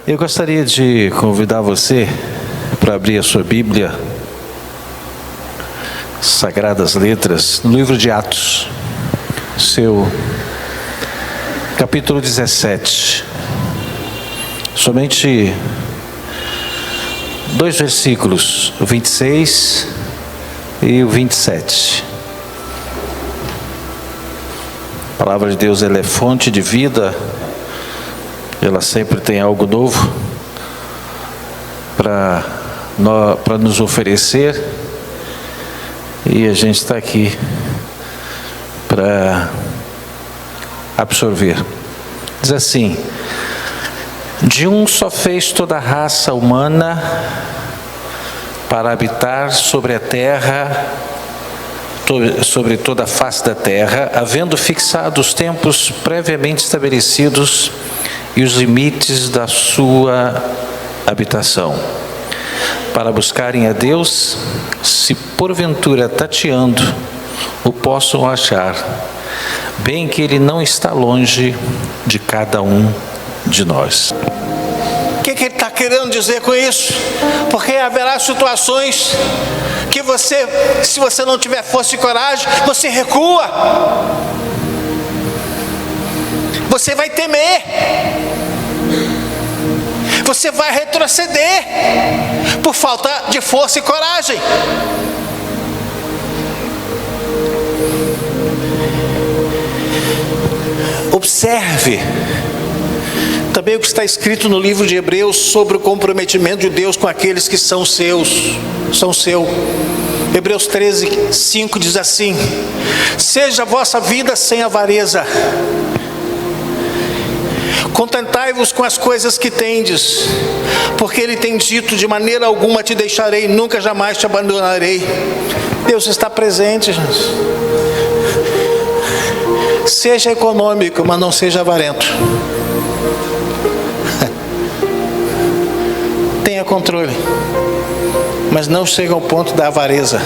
Eu gostaria de convidar você para abrir a sua Bíblia, Sagradas Letras, no livro de Atos, seu capítulo 17. Somente 2 versículos, o 26 e o 27. A palavra de Deus, ela é fonte de vida, ela sempre tem algo novo para nos oferecer, e a gente está aqui para absorver. Diz assim: de um só fez toda a raça humana para habitar sobre a terra, sobre toda a face da terra, havendo fixado os tempos previamente estabelecidos e os limites da sua habitação, para buscarem a Deus, se porventura tateando o possam achar, bem que Ele não está longe de cada um de nós. O que ele está querendo dizer com isso? Porque haverá situações que você, se você não tiver força e coragem, você recua. Você vai temer. Você vai retroceder por falta de força e coragem. Observe também o que está escrito no livro de Hebreus sobre o comprometimento de Deus com aqueles que são seus, são seu. Hebreus 13:5 diz assim: seja a vossa vida sem avareza, contentai-vos com as coisas que tendes, porque Ele tem dito: de maneira alguma te deixarei, nunca jamais te abandonarei. Deus está presente, gente. Seja econômico, mas não seja avarento. Tenha controle, mas não chega ao ponto da avareza.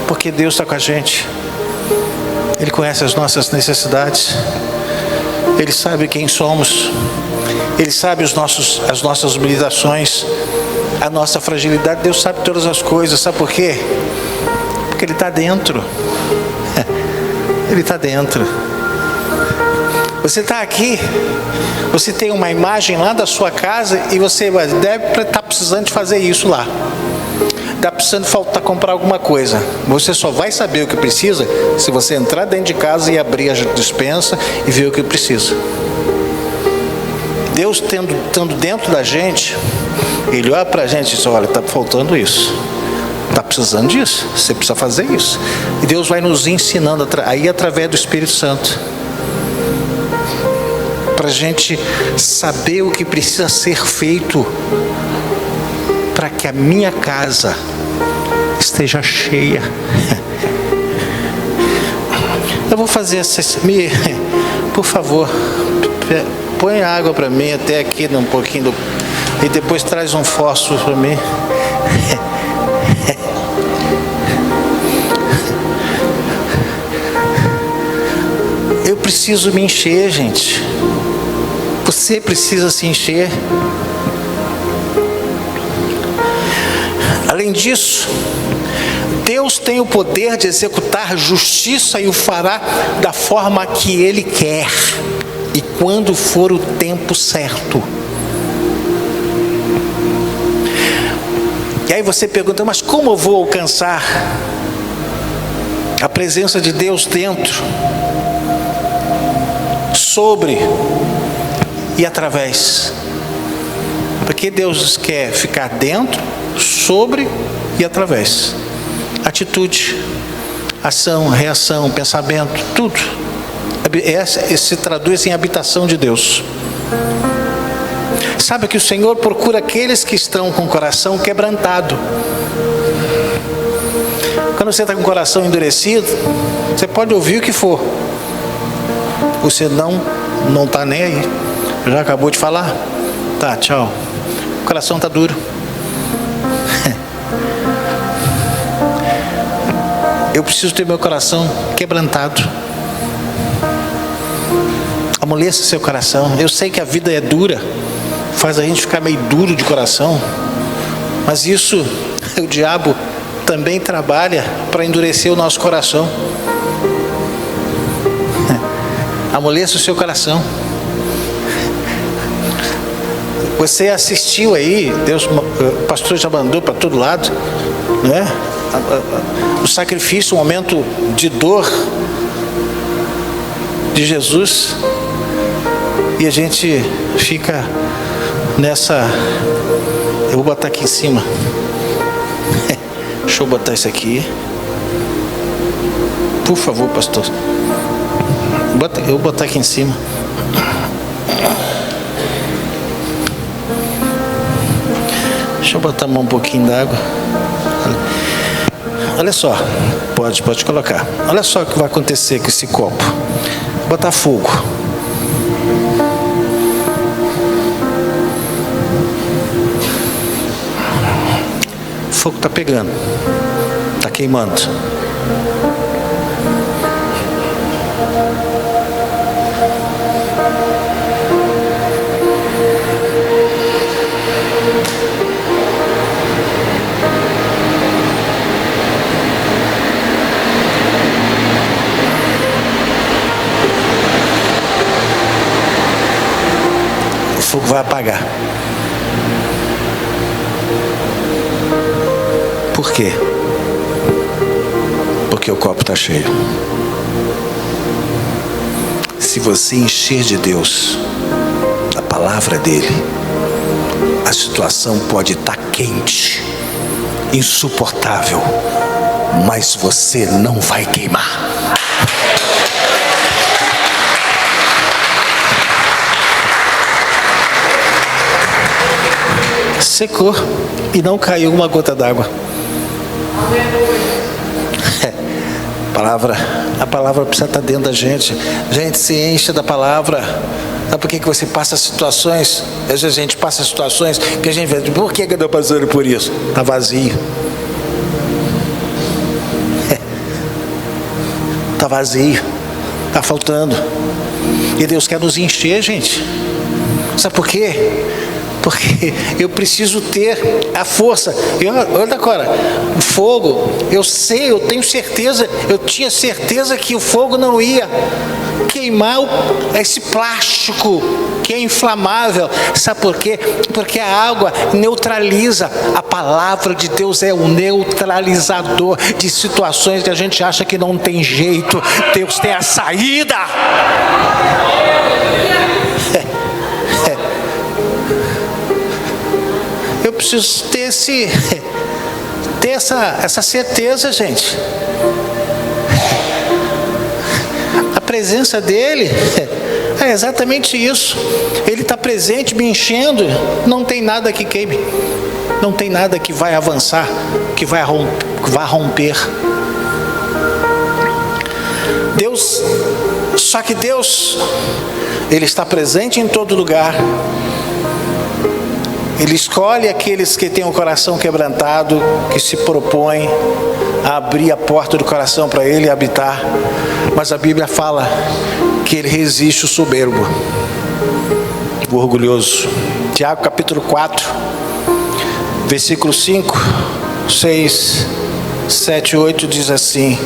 Porque Deus está com a gente. Ele conhece as nossas necessidades. Ele sabe quem somos. Ele sabe as nossas limitações, a nossa fragilidade. Deus sabe todas as coisas. Sabe por quê? Porque Ele está dentro. Ele está dentro. Você está aqui, você tem uma imagem lá da sua casa e você deve estar precisando de fazer isso lá. Está precisando comprar alguma coisa. Você só vai saber o que precisa se você entrar dentro de casa e abrir a despensa e ver o que precisa. Deus estando dentro da gente, Ele olha para a gente e diz: olha, está faltando isso. Está precisando disso. Você precisa fazer isso. E Deus vai nos ensinando aí através do Espírito Santo, para a gente saber o que precisa ser feito para que a minha casa esteja cheia. Eu vou fazer por favor, põe água para mim até aqui um pouquinho e depois traz um fósforo para mim. Eu preciso me encher, gente. Você precisa se encher. Além disso, Deus tem o poder de executar justiça e o fará da forma que Ele quer e quando for o tempo certo. E aí você pergunta: mas como eu vou alcançar a presença de Deus dentro, sobre e através? Porque Deus quer ficar dentro, sobre e através. Atitude, ação, reação, pensamento, tudo se traduz em habitação de Deus. Sabe que o Senhor procura aqueles que estão com o coração quebrantado. Quando você está com o coração endurecido, você pode ouvir o que for, você não está nem aí. Já acabou de falar? Tá, tchau. O coração está duro. Eu preciso ter meu coração quebrantado. Amoleça seu coração. Eu sei que a vida é dura, faz a gente ficar meio duro de coração, mas isso, o diabo também trabalha para endurecer o nosso coração. Amoleça o seu coração. Você assistiu aí, Deus, o pastor já mandou para todo lado, né? O sacrifício, o momento de dor de Jesus, e a gente fica nessa. Eu vou botar aqui em cima. Deixa eu botar isso aqui. Por favor, pastor. Eu vou botar aqui em cima. Deixa eu botar um pouquinho d'água. Olha só, pode colocar. Olha só o que vai acontecer com esse copo. Vou botar fogo. O fogo está pegando, está queimando. O fogo vai apagar. Por quê? Porque o copo está cheio. Se você encher de Deus, da palavra dele, a situação pode estar quente, insuportável, mas você não vai queimar. Secou e não caiu uma gota d'água. A palavra precisa estar dentro da gente. Gente, se enche da palavra. Sabe por que você passa situações? Às vezes a gente passa situações que a gente vê, por que eu estou passando por isso? Está vazio. Está vazio. Está faltando. E Deus quer nos encher, gente. Sabe por quê? Porque eu preciso ter a força. Olha agora, o fogo, eu tenho certeza, eu tinha certeza que o fogo não ia queimar esse plástico que é inflamável. Sabe por quê? Porque a água neutraliza. A palavra de Deus é o neutralizador de situações que a gente acha que não tem jeito. Deus tem a saída. Eu preciso ter essa certeza, gente. A presença dele é exatamente isso. Ele está presente, me enchendo. Não tem nada que queime. Não tem nada que vai avançar, que vai romper. Só que Deus, ele está presente em todo lugar. Ele escolhe aqueles que têm o coração quebrantado, que se propõem a abrir a porta do coração para ele habitar. Mas a Bíblia fala que ele resiste o soberbo, o orgulhoso. Tiago capítulo 4, versículo 5, 6, 7, 8 diz assim: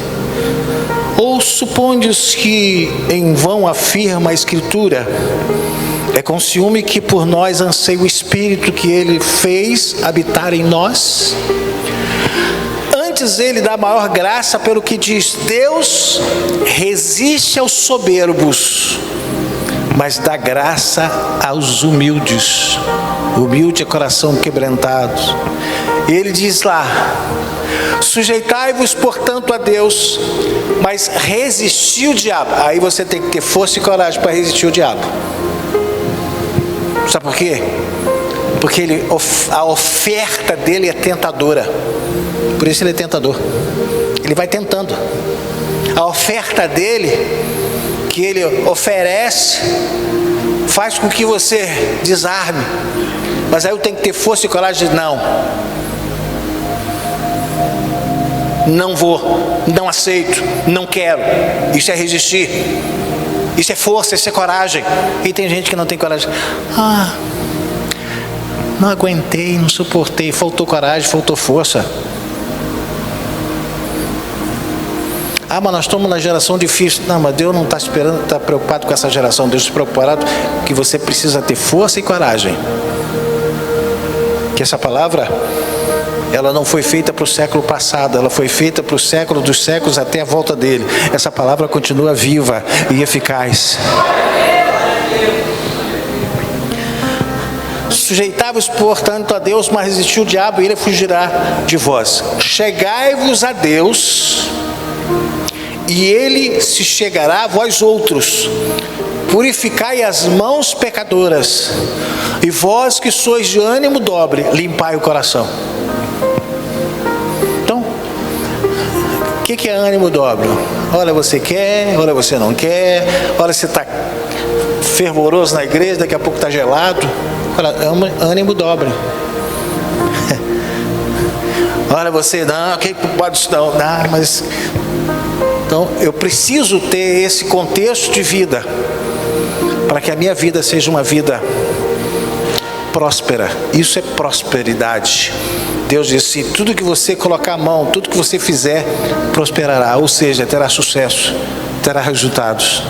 ou supondes que em vão afirma a Escritura, é com ciúme que por nós anseia o Espírito que ele fez habitar em nós? Antes ele dá maior graça, pelo que diz: Deus resiste aos soberbos, mas dá graça aos humildes. Humilde é coração quebrantado. Ele diz lá: sujeitai-vos, portanto, a Deus, mas resistir o diabo. Aí você tem que ter força e coragem para resistir o diabo. Sabe por quê? Porque a oferta dele é tentadora. Por isso ele é tentador. Ele vai tentando. A oferta dele, que ele oferece, faz com que você desarme. Mas aí eu tenho que ter força e coragem de não vou, não aceito, não quero. Isso é resistir. Isso é força, isso é coragem. E tem gente que não tem coragem. Não aguentei, não suportei, faltou coragem, faltou força. Mas nós estamos na geração difícil. Não, mas Deus não está esperando, está preocupado com essa geração. Deus está preocupado que você precisa ter força e coragem. Que essa palavra, ela não foi feita para o século passado, ela foi feita para o século dos séculos até a volta dele. Essa palavra continua viva e eficaz. Sujeitai-vos, portanto, a Deus, mas resistiu o diabo e ele fugirá de vós. Chegai-vos a Deus e ele se chegará a vós outros. Purificai as mãos pecadoras, e vós que sois de ânimo dobre, limpai o coração. Então, o que é ânimo dobre? Olha, você quer, olha, você não quer, olha, você está fervoroso na igreja, daqui a pouco está gelado. Olha, ânimo dobre. Olha, você não, quem pode isso não, mas... Então, eu preciso ter esse contexto de vida, para que a minha vida seja uma vida próspera. Isso é prosperidade. Deus disse: tudo que você colocar a mão, tudo que você fizer, prosperará. Ou seja, terá sucesso, terá resultados.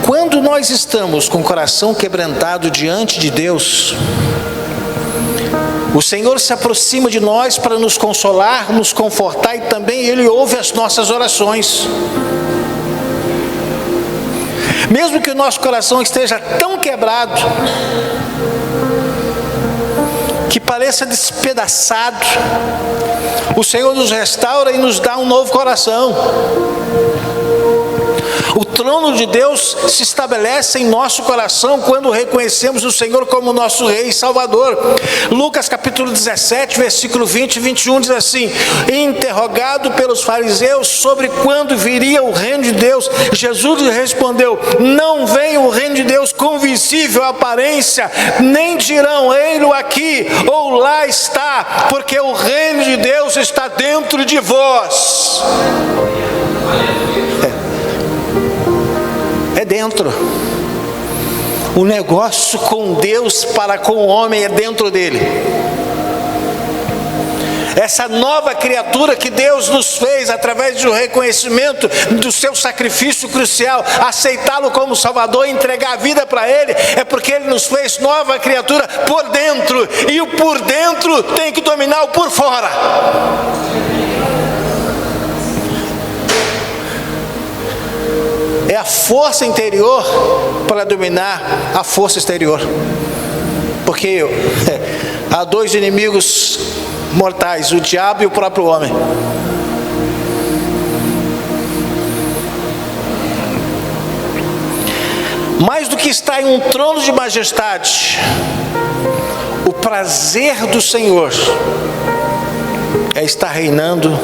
Quando nós estamos com o coração quebrantado diante de Deus, o Senhor se aproxima de nós para nos consolar, nos confortar, e também Ele ouve as nossas orações. Mesmo que o nosso coração esteja tão quebrado, que pareça despedaçado, o Senhor nos restaura e nos dá um novo coração. O trono de Deus se estabelece em nosso coração quando reconhecemos o Senhor como nosso Rei e Salvador. Lucas capítulo 17, versículo 20 e 21 diz assim: interrogado pelos fariseus sobre quando viria o reino de Deus, Jesus lhe respondeu: não vem o reino de Deus com visível aparência, nem dirão ei-lo aqui ou lá está, porque o reino de Deus está dentro de vós. É dentro. O negócio com Deus para com o homem é dentro dele. Essa nova criatura que Deus nos fez através do reconhecimento do seu sacrifício crucial, aceitá-lo como Salvador e entregar a vida para Ele, é porque Ele nos fez nova criatura por dentro, e o por dentro tem que dominar o por fora. É a força interior para dominar a força exterior. Porque há dois inimigos mortais, o diabo e o próprio homem. Mais do que estar em um trono de majestade, o prazer do Senhor é estar reinando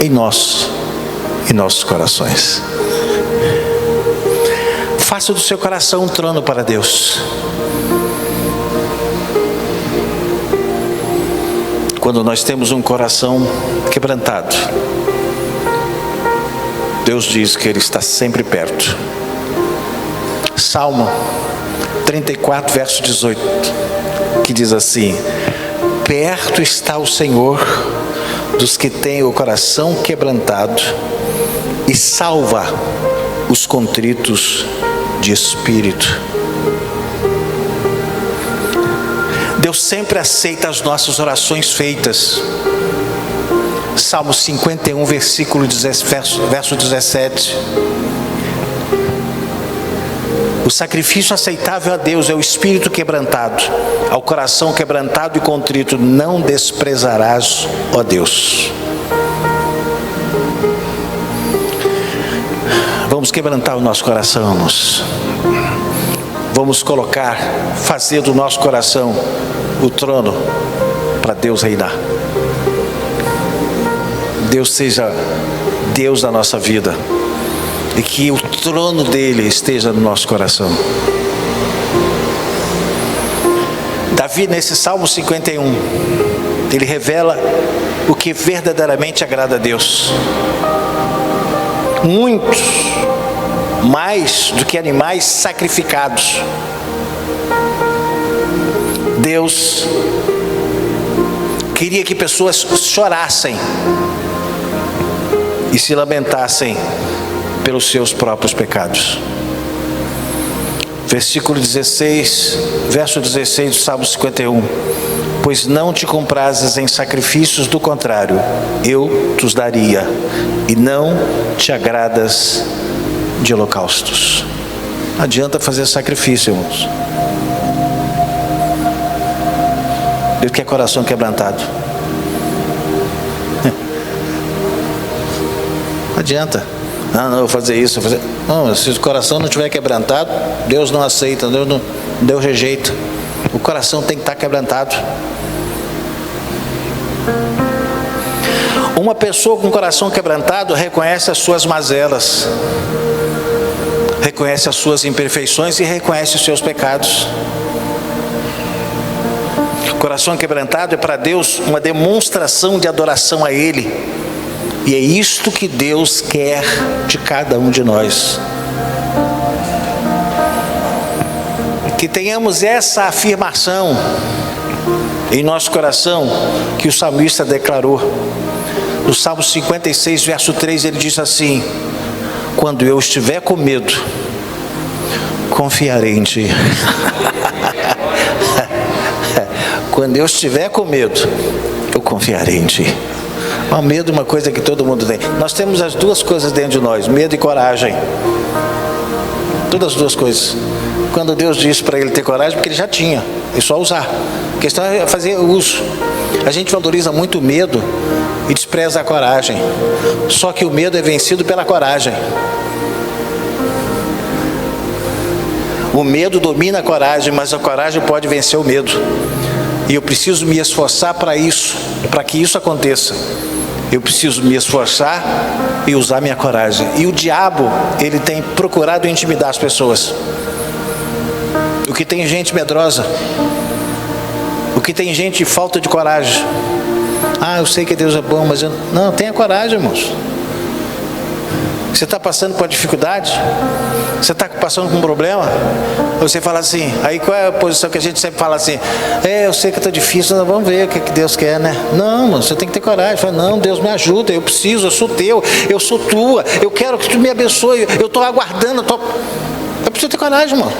em nossos corações. Faça do seu coração um trono para Deus. Quando nós temos um coração quebrantado, Deus diz que Ele está sempre perto. Salmo 34, verso 18, que diz assim: perto está o Senhor dos que têm o coração quebrantado e salva os contritos de espírito. Deus sempre aceita as nossas orações feitas. Salmo 51, verso 17. O sacrifício aceitável a Deus é o espírito quebrantado. Ao coração quebrantado e contrito não desprezarás, ó Deus. Vamos quebrantar o nosso coração, irmãos. Vamos fazer do nosso coração o trono para Deus reinar. Deus seja Deus da nossa vida e que o trono dele esteja no nosso coração. Davi, nesse Salmo 51, ele revela o que verdadeiramente agrada a Deus. muitos, mais do que animais sacrificados. Deus queria que pessoas chorassem e se lamentassem pelos seus próprios pecados. Versículo 16, verso 16 do Salmo 51. Pois não te comprases em sacrifícios, do contrário, eu te os daria, e não te agradas de holocaustos. Não adianta fazer sacrifício, irmãos. Deus quer coração quebrantado. Não adianta. Não, eu vou fazer isso, vou fazer... Não, se o coração não estiver quebrantado, Deus não aceita, Deus rejeita. O coração tem que estar quebrantado. Uma pessoa com o coração quebrantado reconhece as suas mazelas, reconhece as suas imperfeições e reconhece os seus pecados. O coração quebrantado é para Deus uma demonstração de adoração a Ele. E é isto que Deus quer de cada um de nós. Que tenhamos essa afirmação em nosso coração que o salmista declarou. No Salmo 56, verso 3, ele diz assim: quando eu estiver com medo, confiarei em Ti. Quando eu estiver com medo, eu confiarei em Ti. O medo é uma coisa que todo mundo tem. Nós temos as duas coisas dentro de nós, medo e coragem. Todas as duas coisas. Quando Deus disse para ele ter coragem, porque ele já tinha, é só usar. A questão é fazer uso. A gente valoriza muito o medo e despreza a coragem. Só que o medo é vencido pela coragem. O medo domina a coragem, mas a coragem pode vencer o medo. E eu preciso me esforçar para isso, para que isso aconteça. Eu preciso me esforçar e usar minha coragem. E o diabo, ele tem procurado intimidar as pessoas. O que tem gente medrosa, o que tem gente de falta de coragem. Ah, eu sei que Deus é bom, mas eu... Não, tenha coragem, irmãos. Você está passando por uma dificuldade? Você está passando por um problema? Você fala assim, aí qual é a posição que a gente sempre fala assim? Eu sei que está difícil, nós vamos ver o que Deus quer, né? Não, mano, você tem que ter coragem. Fala, não, Deus me ajuda, eu preciso, eu sou teu, eu sou tua, eu quero que tu me abençoe, eu estou aguardando, eu preciso ter coragem, irmão.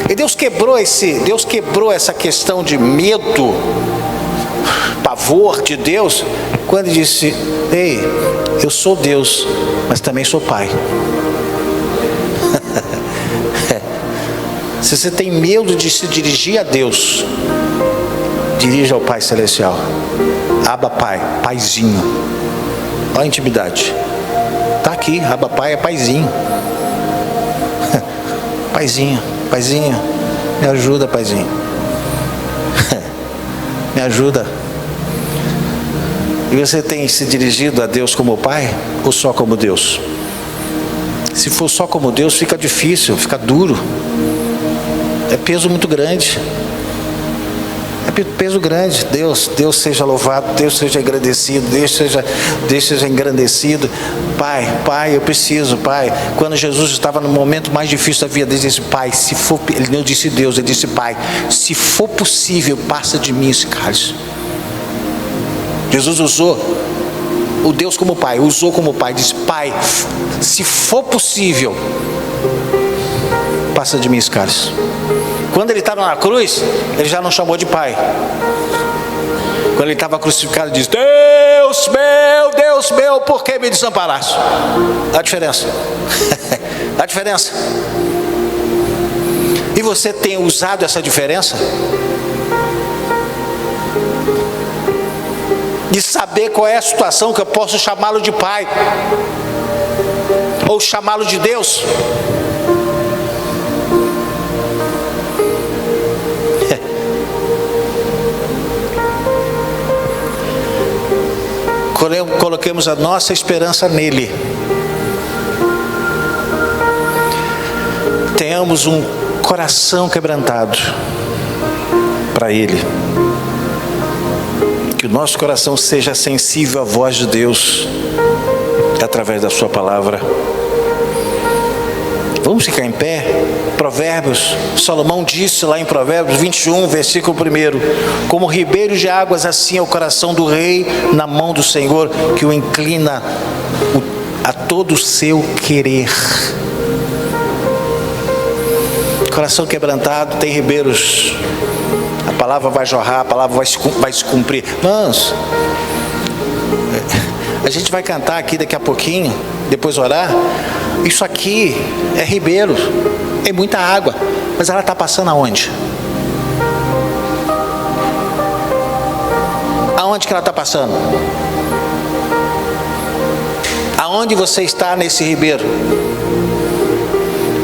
E Deus quebrou essa questão de medo, pavor de Deus, quando ele disse: ei, eu sou Deus, mas também sou Pai. Se você tem medo de se dirigir a Deus, dirija ao Pai Celestial. Abba Pai, Paizinho. Olha a intimidade. Está aqui, Abba Pai é Paizinho. Paizinho, Paizinho, me ajuda, Paizinho. Me ajuda. E você tem se dirigido a Deus como Pai ou só como Deus? Se for só como Deus, fica difícil, fica duro. É peso muito grande. É peso grande. Deus seja louvado, Deus seja agradecido, Deus seja engrandecido. Pai, eu preciso, Pai. Quando Jesus estava no momento mais difícil da vida, ele disse: Pai, se for, ele não disse Deus, ele disse: Pai, se for possível, passa de mim esse cálice. Jesus usou o Deus como Pai, usou como Pai, disse: Pai, se for possível, passa de mim esse cálice. Quando ele estava na cruz, ele já não chamou de Pai. Quando ele estava crucificado, ele disse: Deus meu, por que me desamparaste? Dá a diferença. Dá a diferença. E você tem usado essa diferença? De saber qual é a situação que eu posso chamá-lo de Pai, ou chamá-lo de Deus. Coloquemos a nossa esperança nele. Tenhamos um coração quebrantado para ele. que o nosso coração seja sensível à voz de Deus, através da sua palavra. Vamos ficar em pé? Provérbios, Salomão disse lá em Provérbios 21, versículo 1: como ribeiros de águas, assim é o coração do rei na mão do Senhor, que o inclina a todo o seu querer. Coração quebrantado tem ribeiros. A palavra vai jorrar, a palavra vai se cumprir. Mas a gente vai cantar aqui daqui a pouquinho, depois orar. Isso aqui é ribeiro, é muita água, mas ela está passando aonde? Aonde que ela está passando? Aonde você está nesse ribeiro?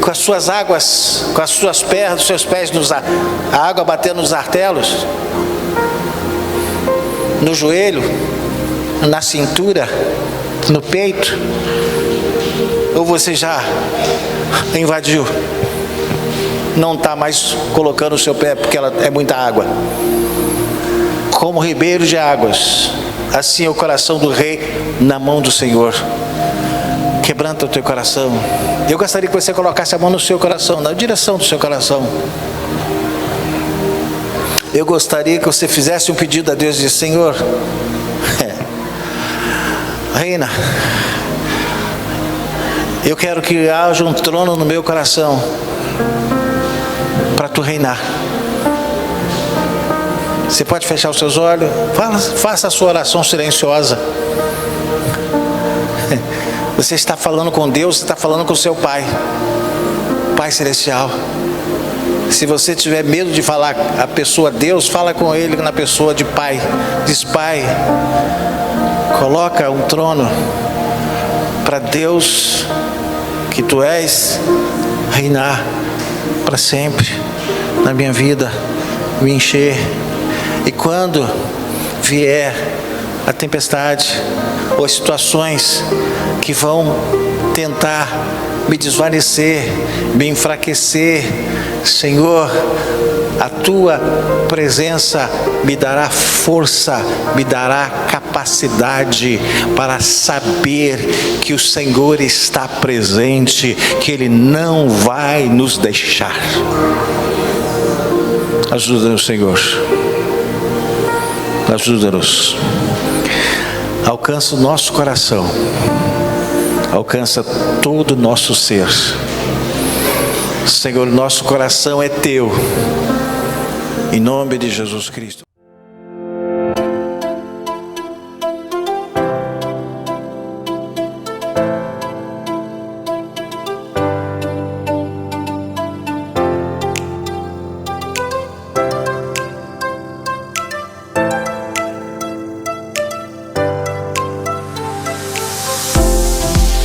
Com as suas águas, com as suas pernas, os seus pés, a água batendo nos artelos, no joelho, na cintura, no peito? Ou você já invadiu? Não está mais colocando o seu pé porque ela é muita água. Como ribeiro de águas, assim é o coração do rei na mão do Senhor. Quebranta o teu coração. Eu gostaria que você colocasse a mão no seu coração, na direção do seu coração. Eu gostaria que você fizesse um pedido a Deus e disse: Senhor, reina, eu quero que haja um trono no meu coração para tu reinar. Você pode fechar os seus olhos, faça a sua oração silenciosa. Você está falando com Deus, você está falando com o seu Pai, Pai Celestial. Se você tiver medo de falar a pessoa Deus, fala com Ele na pessoa de Pai. Diz: Pai, coloca um trono para Deus, que Tu és, reinar para sempre na minha vida, me encher. E quando vier a tempestade ou as situações que vão tentar me desvanecer, me enfraquecer, Senhor, a Tua presença me dará força, me dará capacidade para saber que o Senhor está presente, que Ele não vai nos deixar. Ajuda-nos, Senhor. Ajuda-nos. Alcança o nosso coração. Alcança todo o nosso ser. Senhor, nosso coração é Teu. Em nome de Jesus Cristo.